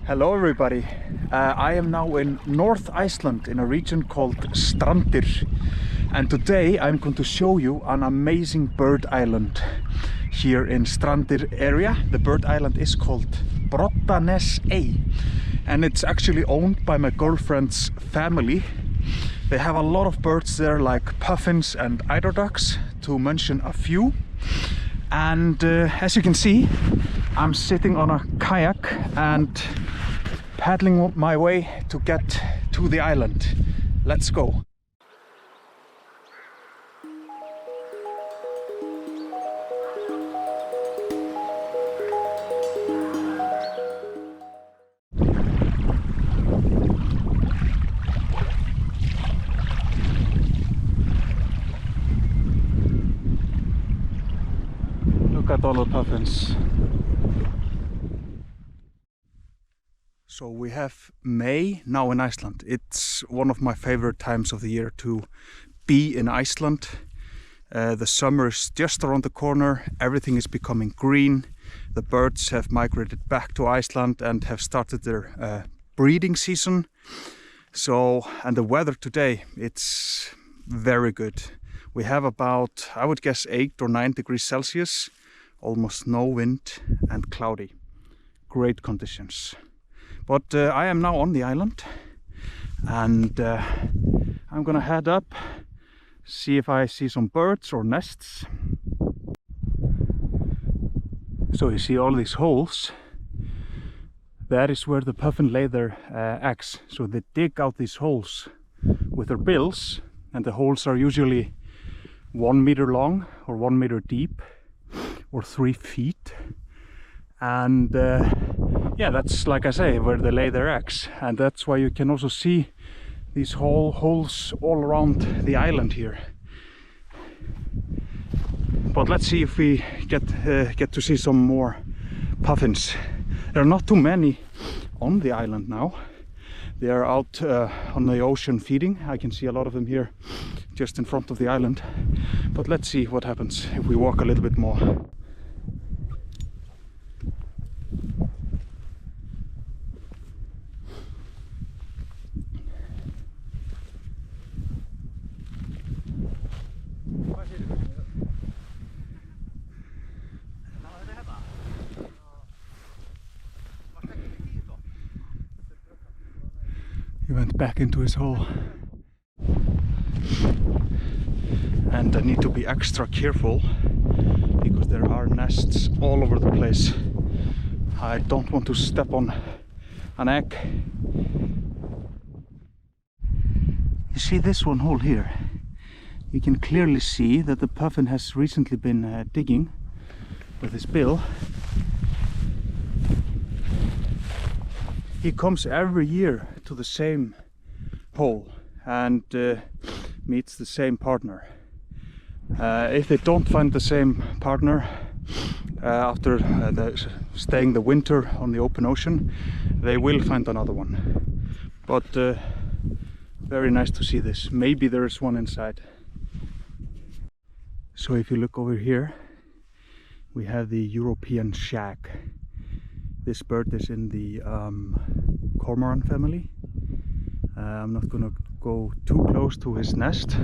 Hello everybody, I am now in North Iceland in a region called Strandir, and today I'm going to show you an amazing bird island here in Strandir area. The bird island is called Broddanesey and it's actually owned by my girlfriend's family. They have a lot of birds there like puffins and eider ducks, to mention a few. And as you can see, I'm sitting on a kayak and paddling my way to get to the island. Let's go. Look at all the puffins. So we have May now in Iceland. It's one of my favorite times of the year to be in Iceland. The summer is just around the corner, everything is becoming green. The birds have migrated back to Iceland and have started their breeding season. And the weather today, it's very good. We have about, I would guess, 8 or 9 degrees Celsius, almost no wind and cloudy. Great conditions. But I am now on the island and I'm gonna head up, see if I see some birds or nests. So you see all these holes. That is where the puffin lay their eggs. So they dig out these holes with their bills, and the holes are usually 1 meter long or 1 meter deep or 3 feet. And yeah, that's, like I say, where they lay their eggs, and that's why you can also see these holes all around the island here. But let's see if we get to see some more puffins. There are not too many on the island now. They are out on the ocean feeding. I can see a lot of them here just in front of the island. But let's see what happens if we walk a little bit more. He went back into his hole. And I need to be extra careful because there are nests all over the place. I don't want to step on an egg. You see this one hole here? You can clearly see that the puffin has recently been digging with his bill. He comes every year to the same hole and meets the same partner. If they don't find the same partner after staying the winter on the open ocean, they will find another one. But very nice to see this. Maybe there is one inside. So if you look over here, we have the European shag. This bird is in the cormorant family. I'm not gonna go too close to his nest.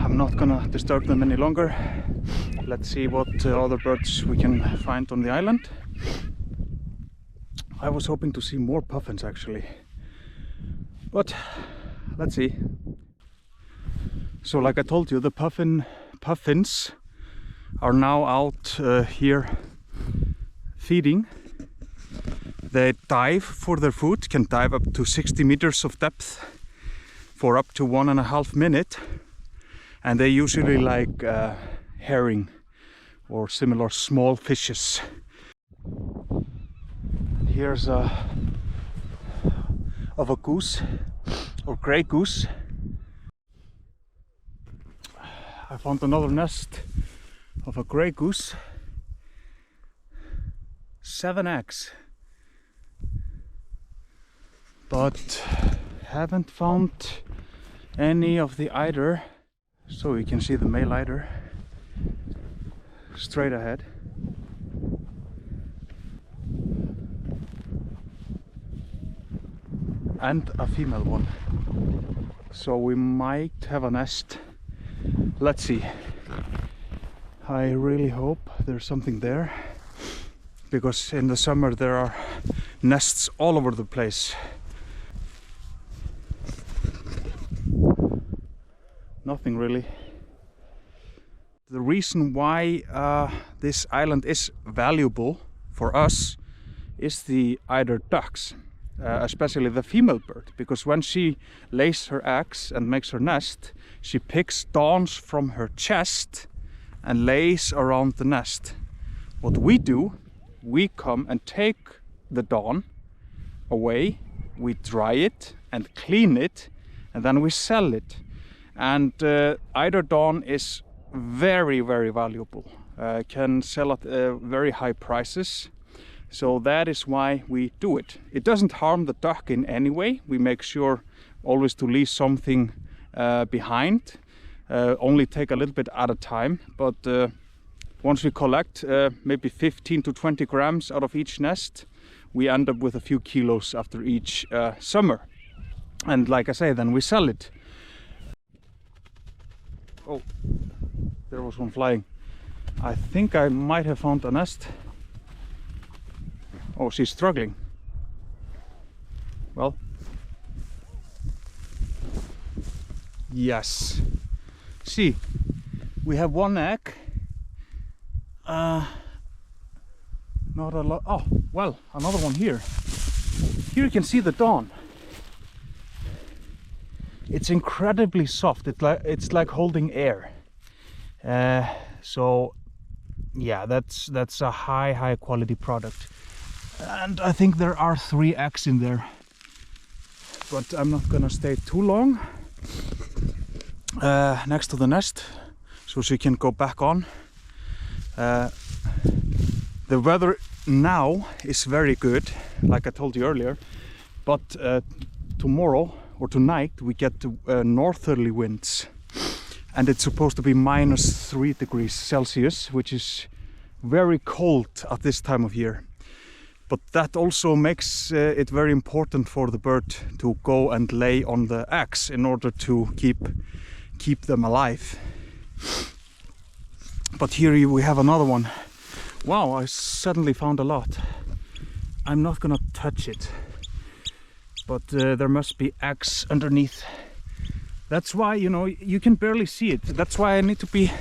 I'm not gonna disturb them any longer. Let's see what other birds we can find on the island. I was hoping to see more puffins actually, but let's see. So like I told you, the puffins are now out here feeding. They dive for their food, can dive up to 60 meters of depth for up to 1.5 minutes, and they usually like herring or similar small fishes. Here's of a goose or grey goose. I found another nest of a grey goose. 7 eggs. But haven't found any of the eider So you can see the male eider straight ahead. And a female one. So we might have a nest. Let's see. I really hope there's something there, because in the summer there are nests all over the place. Nothing really. The reason why this island is valuable for us is the eider ducks. Especially the female bird, because when she lays her eggs and makes her nest, she picks dawns from her chest and lays around the nest. What we do, we come and take the dawn away, we dry it and clean it, and then we sell it. And eider dawn is very, very valuable. Can sell at very high prices. So that is why we do it. It doesn't harm the duck in any way. We make sure always to leave something behind. Only take a little bit at a time. But once we collect maybe 15 to 20 grams out of each nest, we end up with a few kilos after each summer. And like I say, then we sell it. Oh, there was one flying. I think I might have found a nest. Oh, she's struggling. Well, yes. See, we have one egg. Not a lot. Oh, well, another one here. Here you can see the dawn. It's incredibly soft. It's like holding air. So, yeah, that's a high quality product. And I think there are 3 eggs in there, but I'm not gonna stay too long next to the nest, so she can go back on. The weather now is very good, like I told you earlier, but tomorrow or tonight we get northerly winds, and it's supposed to be -3 degrees Celsius, which is very cold at this time of year. But that also makes it very important for the bird to go and lay on the eggs in order to keep them alive. But here we have another one. Wow, I suddenly found a lot. I'm not gonna touch it, but there must be eggs underneath. That's why, you know, you can barely see it. That's why I need to be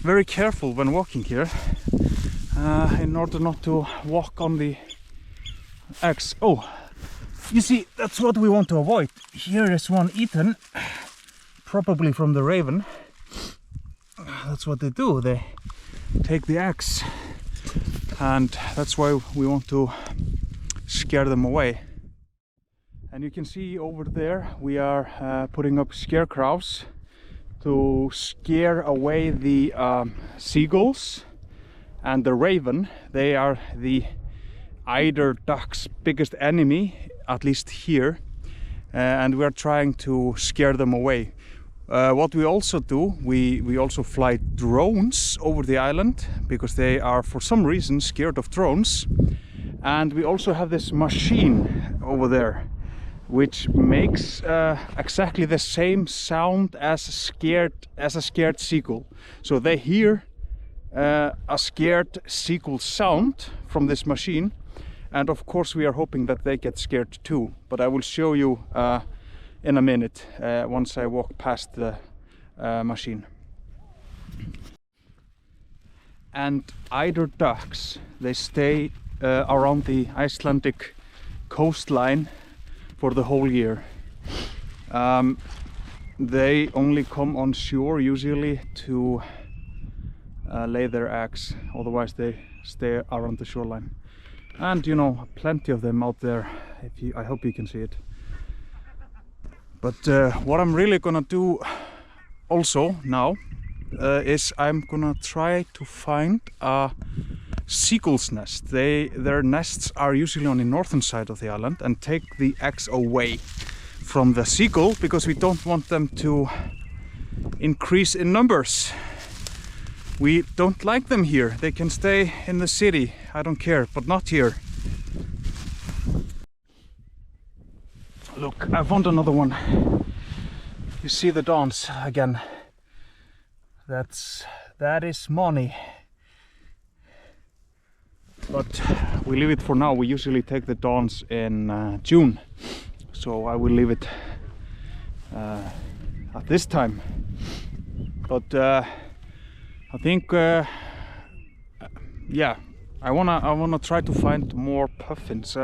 very careful when walking here, in order not to walk on the eggs. Oh, you see, that's what we want to avoid. Here is one eaten, probably from the raven. That's what they do. They take the eggs, and that's why we want to scare them away. And you can see over there we are putting up scarecrows to scare away the seagulls and the raven. They are the eider duck's biggest enemy, at least here, and we are trying to scare them away. What we also do, we also fly drones over the island, because they are for some reason scared of drones. And we also have this machine over there, which makes exactly the same sound as a scared seagull. So they hear a scared seagull sound from this machine, and of course we are hoping that they get scared too. But I will show you in a minute once I walk past the machine. And eider ducks, they stay around the Icelandic coastline for the whole year. They only come on shore usually to lay their eggs, otherwise they stay around the shoreline. And you know, plenty of them out there. I hope you can see it. But what I'm really gonna do also now is I'm gonna try to find a seagull's nest. Their nests are usually on the northern side of the island, and take the eggs away from the seagull, because we don't want them to increase in numbers. We don't like them here. They can stay in the city, I don't care, but not here. Look, I found another one. You see the dance again. That is money. But we leave it for now. We usually take the dance in June, so I will leave it at this time. But I think, yeah, I wanna try to find more puffins.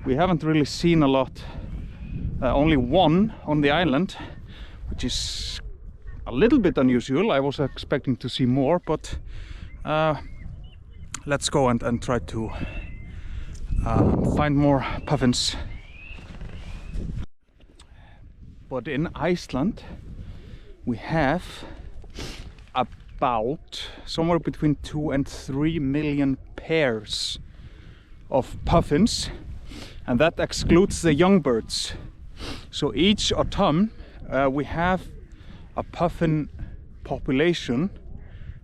We haven't really seen a lot. Only one on the island, which is a little bit unusual. I was expecting to see more, but let's go and try to find more puffins. But in Iceland we have about somewhere between 2 and 3 million pairs of puffins, and that excludes the young birds. So each autumn we have a puffin population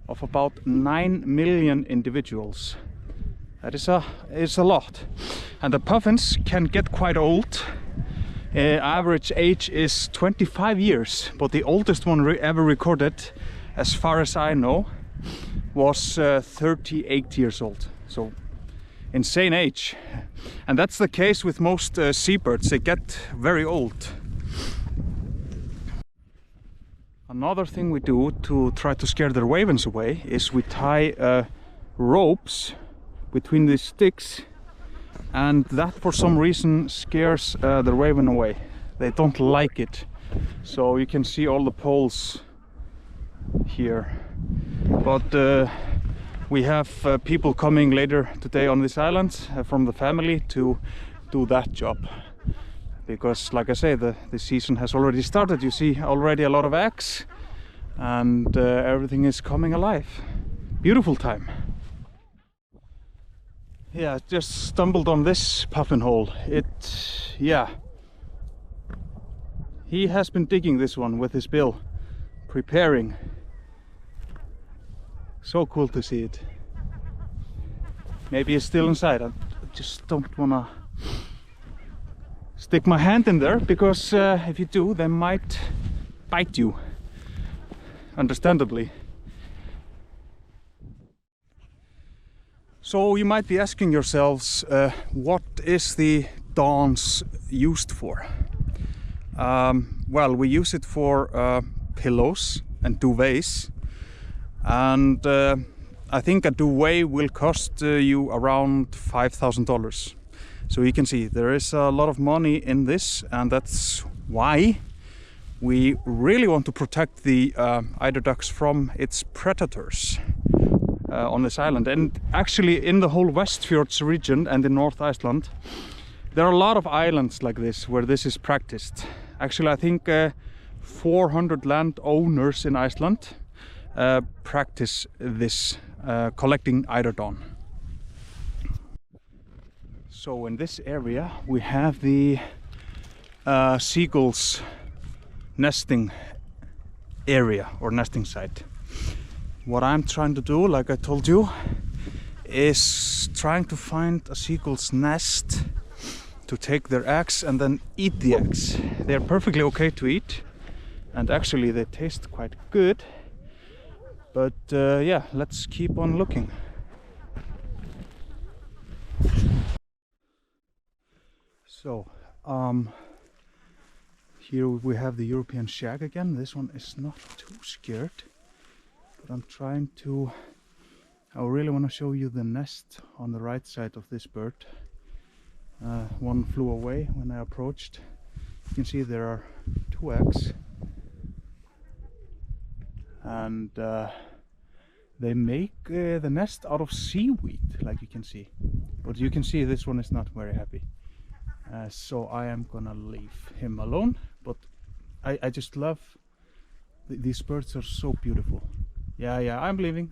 of about 9 million individuals. That is a lot. And the puffins can get quite old. Average age is 25 years, but the oldest one ever recorded, as far as I know, was 38 years old. So insane age. And that's the case with most seabirds. They get very old. Another thing we do to try to scare the ravens away is we tie ropes between the sticks, and that for some reason scares the raven away. They don't like it. So you can see all the poles here. But we have people coming later today on this island from the family to do that job. Because, like I say, the season has already started. You see already a lot of eggs, and everything is coming alive. Beautiful time. Yeah, just stumbled on this puffin hole. Yeah. He has been digging this one with his bill, preparing. So cool to see it. Maybe he's still inside. I just don't wanna stick my hand in there, because if you do, they might bite you, understandably. So you might be asking yourselves, what is the dance used for? Well, we use it for pillows and duvets, and I think a duvet will cost you around $5,000. So you can see there is a lot of money in this, and that's why we really want to protect the eider ducks from its predators on this island. And actually in the whole Westfjords region and in North Iceland, there are a lot of islands like this where this is practiced. Actually, I think 400 landowners in Iceland practice this, collecting eider down. So in this area we have the seagulls nesting area or nesting site. What I'm trying to do, like I told you, is trying to find a seagull's nest to take their eggs and then eat the eggs. They're perfectly okay to eat, and actually they taste quite good. But yeah, let's keep on looking. So, here we have the European shag again. This one is not too scared, but I'm trying to... I really want to show you the nest on the right side of this bird. One flew away when I approached. You can see there are 2 eggs. And they make the nest out of seaweed, like you can see. But you can see this one is not very happy. So I am gonna leave him alone, but I just love these birds. Are so beautiful. Yeah, I'm leaving.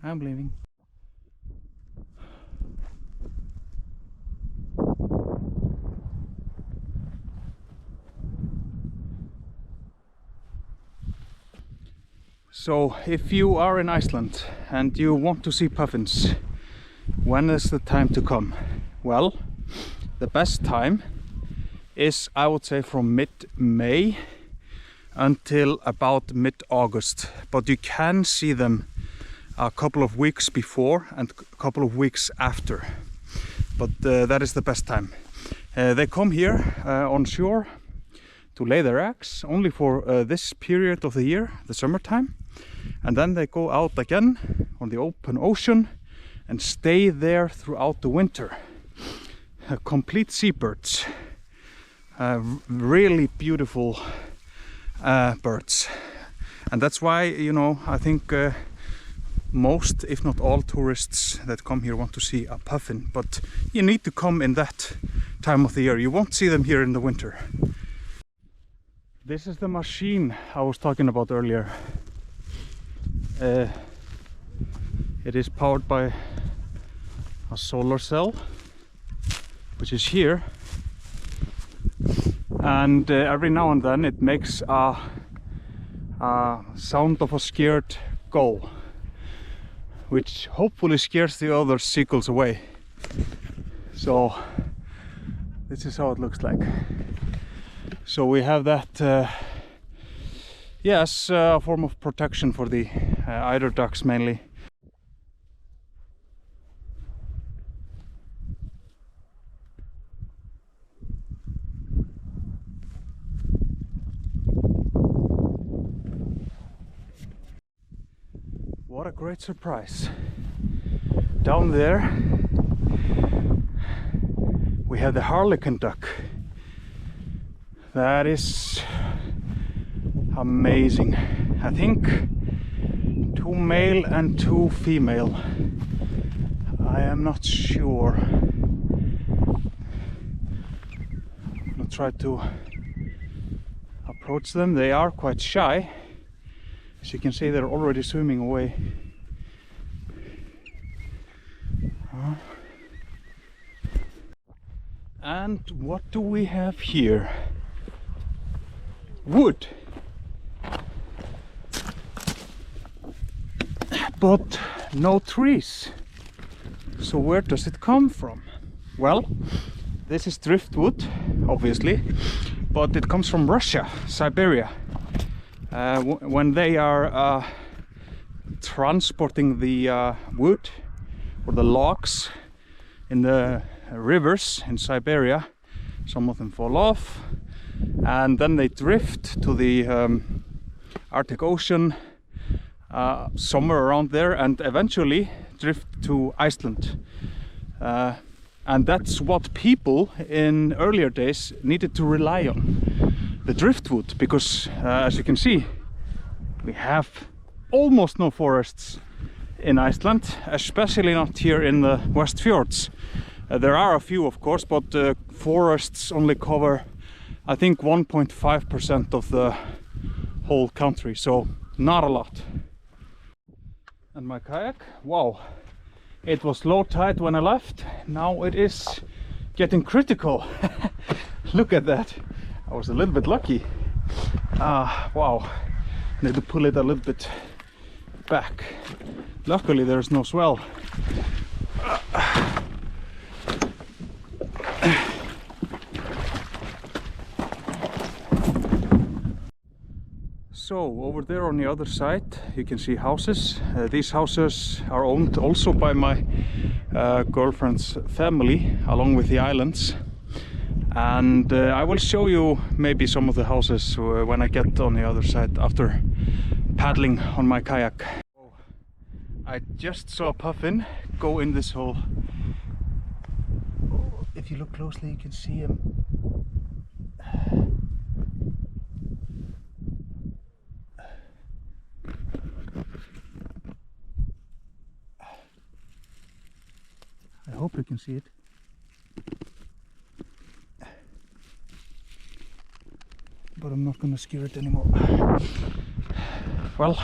So if you are in Iceland and you want to see puffins, when is the time to come? Well, the best time is, I would say, from mid-May until about mid-August, but you can see them a couple of weeks before and a couple of weeks after, but that is the best time. They come here on shore to lay their eggs only for this period of the year, the summertime, and then they go out again on the open ocean and stay there throughout the winter. Complete seabirds, really beautiful birds, and that's why, you know, I think most, if not all, tourists that come here want to see a puffin, but you need to come in that time of the year. You won't see them here in the winter. This is the machine I was talking about earlier. It is powered by a solar cell, which is here, and every now and then it makes a sound of a scared gull, which hopefully scares the other seagulls away. So this is how it looks like. So we have that, yes, a form of protection for the eider ducks mainly. What a great surprise. Down there we have the harlequin duck. That is amazing. I think 2 male and 2 female. I am not sure. I'm gonna try to approach them. They are quite shy. As you can see, they're already swimming away. And what do we have here? Wood. But no trees. So where does it come from? Well, this is driftwood, obviously, but it comes from Russia, Siberia. When they are transporting the wood or the logs in the rivers in Siberia, some of them fall off and then they drift to the Arctic Ocean, somewhere around there, and eventually drift to Iceland. And that's what people in earlier days needed to rely on, the driftwood, because as you can see, we have almost no forests in Iceland, especially not here in the West Fjords. There are a few, of course, but forests only cover, I think, 1.5% of the whole country, so not a lot. And my kayak, wow, it was low tide when I left. Now it is getting critical. Look at that. I was a little bit lucky. Wow, need to pull it a little bit back. Luckily there's no swell. So over there on the other side you can see houses. These houses are owned also by my girlfriend's family, along with the islands. And I will show you maybe some of the houses when I get on the other side after paddling on my kayak. I just saw a puffin go in this hole. If you look closely you can see him. I hope you can see it. But I'm not gonna scare it anymore. Well,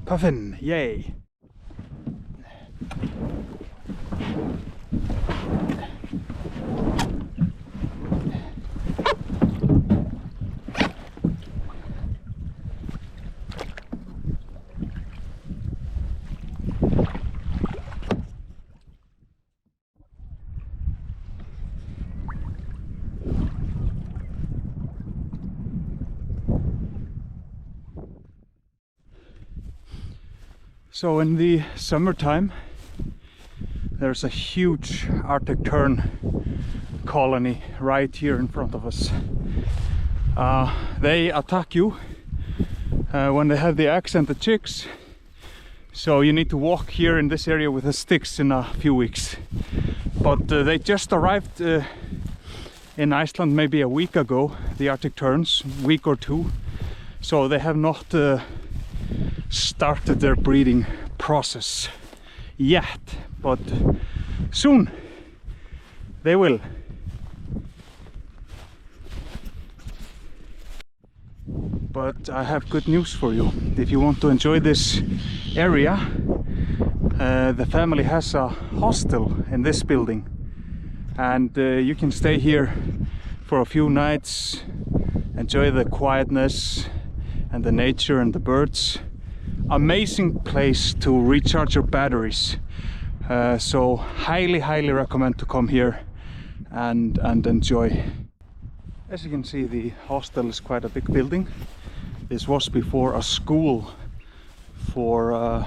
puffin, yay! So in the summertime there's a huge Arctic tern colony right here in front of us. They attack you when they have the eggs and the chicks, so you need to walk here in this area with the sticks in a few weeks. But they just arrived in Iceland maybe a week ago, the Arctic terns, week or two, so they have not started their breeding process yet, but soon they will. But I have good news for you. If you want to enjoy this area, the family has a hostel in this building, and you can stay here for a few nights, enjoy the quietness and the nature and the birds. Amazing place to recharge your batteries. So highly recommend to come here and enjoy. As you can see, the hostel is quite a big building. This was before a school for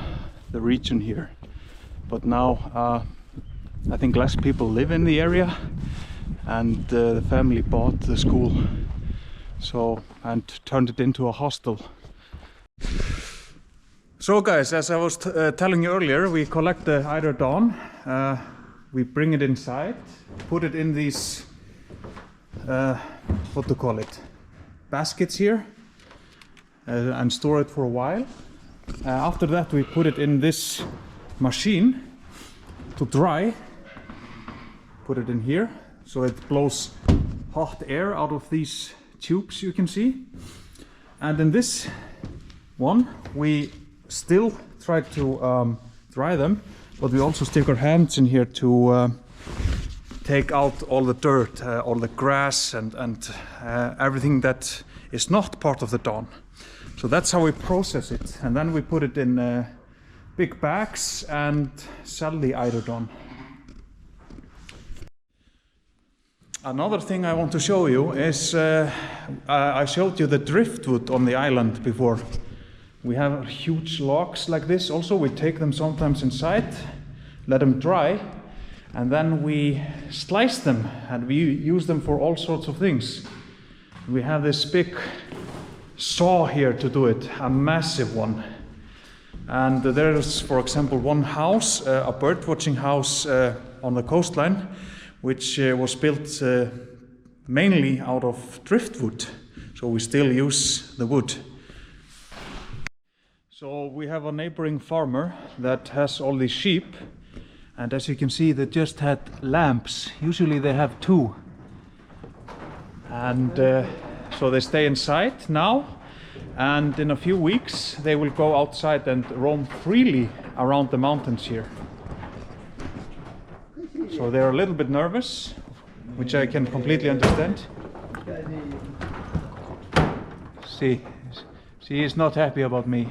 the region here, but now I think less people live in the area, and the family bought the school and turned it into a hostel. So guys, as I was telling you earlier, we collect the eider down, we bring it inside, put it in these what to call it, baskets here, and store it for a while. After that we put it in this machine to dry, put it in here so it blows hot air out of these tubes you can see. And in this one we still try to dry them, but we also stick our hands in here to take out all the dirt, all the grass and everything that is not part of the dawn. So that's how we process it, and then we put it in big bags and sell the eider down. Another thing I want to show you is I showed you the driftwood on the island before. We have huge logs like this. Also, we take them sometimes inside, let them dry, and then we slice them and we use them for all sorts of things. We have this big saw here to do it, a massive one. And there's, for example, one house, a bird watching house on the coastline, which was built mainly out of driftwood. So we still use the wood. So we have a neighboring farmer that has all these sheep, and as you can see, they just had lambs. Usually they have two, and so they stay inside now, and in a few weeks they will go outside and roam freely around the mountains here. So they're a little bit nervous, which I can completely understand. See, she is not happy about me.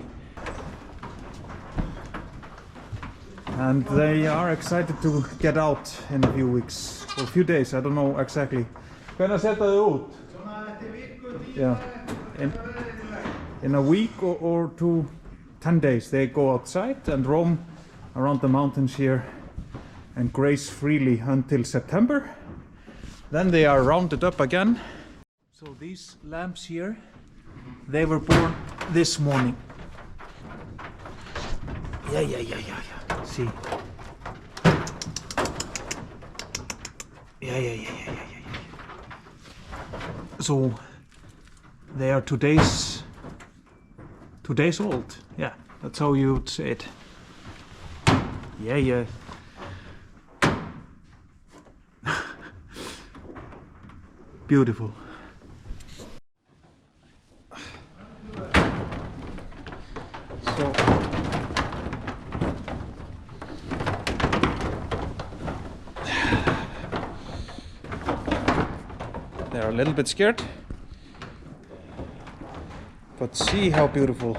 And they are excited to get out in a few weeks, or a few days, I don't know exactly. Yeah. In a week or 10 days they go outside and roam around the mountains here and graze freely until September. Then they are rounded up again. So these lambs here, they were born this morning. Yeah. See. Yeah. So they are 2 days old. Yeah, that's how you would say it. Yeah. Beautiful. So they're a little bit scared, but see how beautiful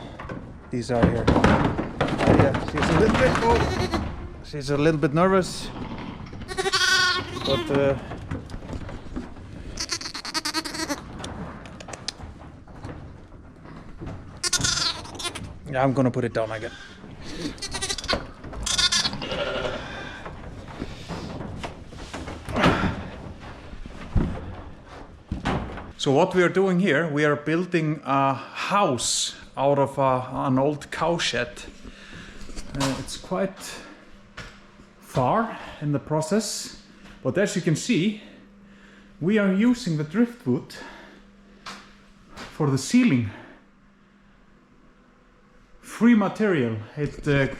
these are here. Yeah, she's a little bit nervous, but yeah, I'm gonna put it down again. So what we are doing here, we are building a house out of an old cow shed. It's quite far in the process, but as you can see, we are using the driftwood for the ceiling. Free material. It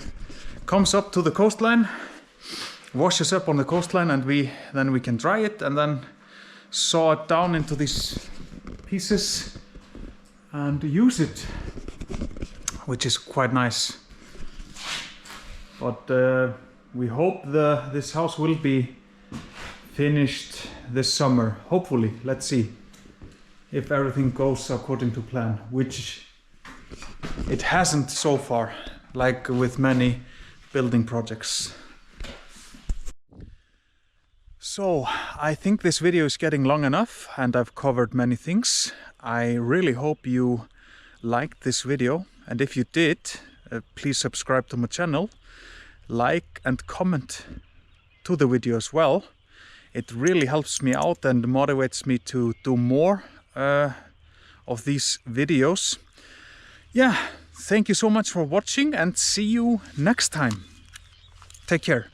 comes up to the coastline, washes up on the coastline, and then we can dry it and then saw it down into these pieces and use it, which is quite nice. But we hope this house will be finished this summer, hopefully. Let's see if everything goes according to plan, which it hasn't so far, like with many building projects. So I think this video is getting long enough and I've covered many things. I really hope you liked this video, and if you did, please subscribe to my channel, like and comment to the video as well. It really helps me out and motivates me to do more of these videos. Yeah, thank you so much for watching and see you next time. Take care.